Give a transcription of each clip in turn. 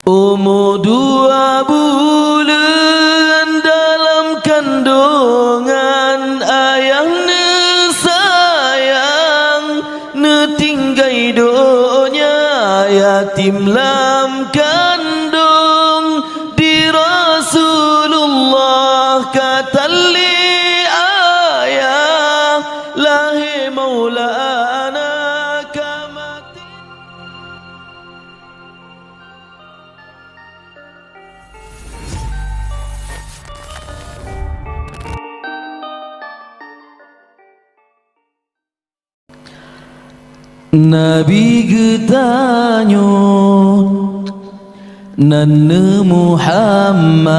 Umur 2 bulan dalam kandungan ayahnya sayang netinggai donya yatim lam kandung di Rasulullah kata li ayah lahi maulana kamati. Nabi getanyo Nana Muhammad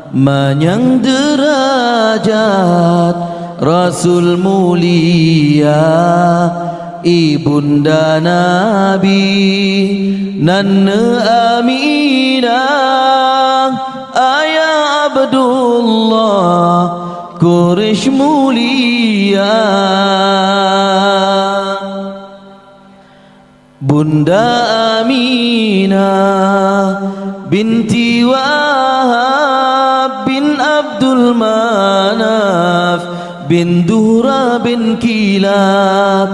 manyang derajat Rasul mulia ibunda Nabi Nana Aminah ayah Abdullah Quraisy mulia Bunda Aminah binti Wahab bin Abdul Manaf bin Duhra bin Kilab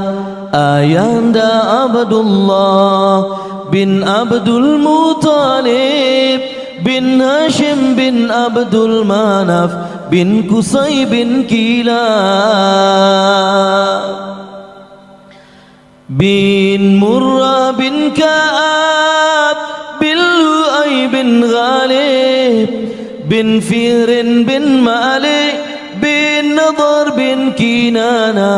Ayanda Abdullah bin Abdul Muttalib bin Hashim bin Abdul Manaf bin Qusay bin Kilab bin Murrah bin Ka'ab bin Lu'ay bin Ghalib bin Firin bin Malik bin Nadar bin Kinana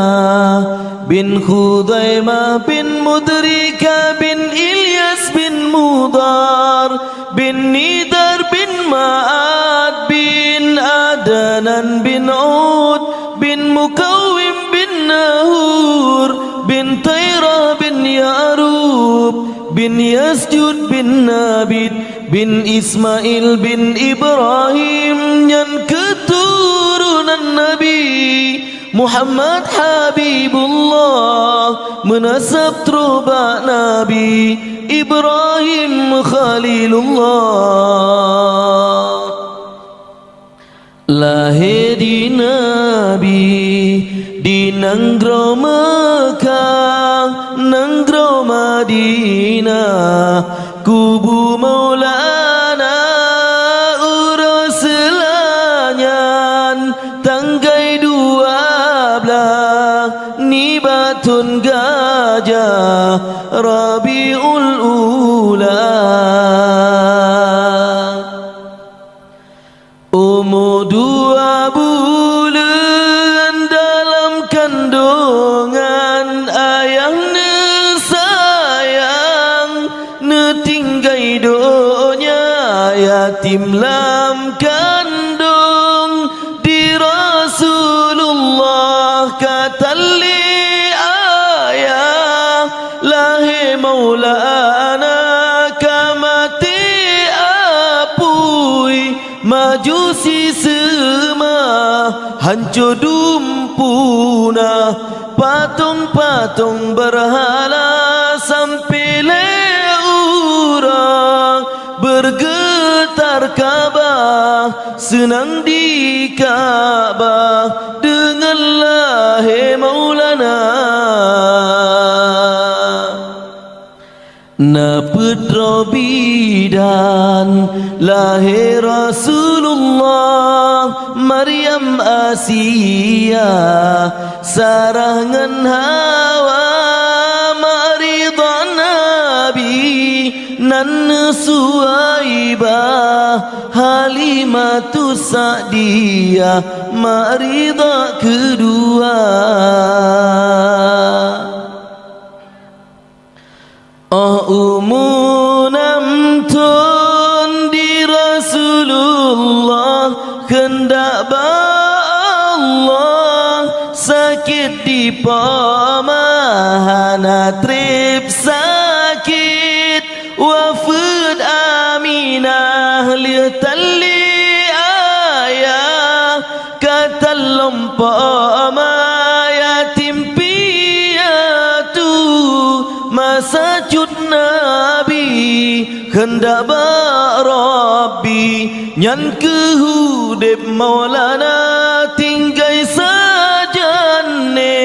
bin Khudaimah bin Mudrika bin Ilyas bin Mudar bin Nidar bin Ma'ad bin Adanan bin Ud bin Mukawim bin Nahur bin Tayrah bin Ya'rub bin Yasjud bin Nabid bin Ismail bin Ibrahim yang keturunan Nabi Muhammad Habibullah menasab terubak Nabi Ibrahim Khalilullah lahir di Nabi di Nanggro Mekah, Nanggro Madinah, kubu Maulana urus selanyan, tanggai 12 nibatun gajah Rabiul Ula. Umur 2 bulan dalam kandungan ayahnya sayang netinggai donya yatim lam kandung di Rasulullah kata li ayah lahi maulana kamati apui majusi semah hancur dumpuna patung-patung berhala sampai orang bergetar Ka'bah senang di Ka'bah dengan lahi maulana na putra bidan lahir Rasulullah Maryam Asia sarangan Hawa Maridah Nabi nan Suwaibah Halimatus Sa'diyah Maridah kedua. Umur 6 tahun di Rasulullah kendak Allah sakit di pamahana trip sakit wafat Aminah lihatali ayah kata lompama yatim piatu masa Nabi hendak Rabbi nyan kehudip Maulana tinggai sajane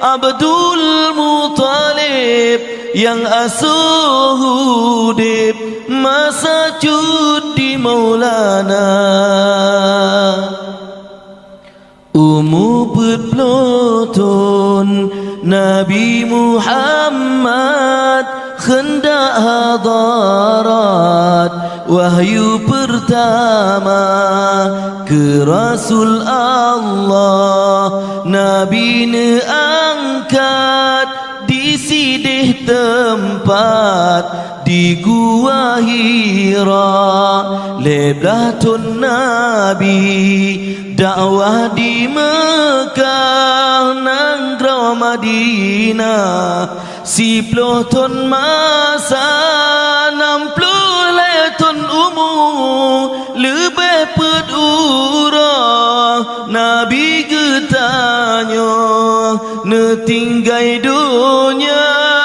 Abdul Muttalib yang asuh hudip masa cuti Maulana umur pelotun Nabi Muhammad hendak hadarat wahyu pertama ke Rasul Allah Nabi ne angkat di sidih tempat di gua Hira leblatun Nabi dakwah di Mekah nanggrau Madinah si ploton masa 60 letun umur lebih pedurah Nabi ketanya ne tinggai dunia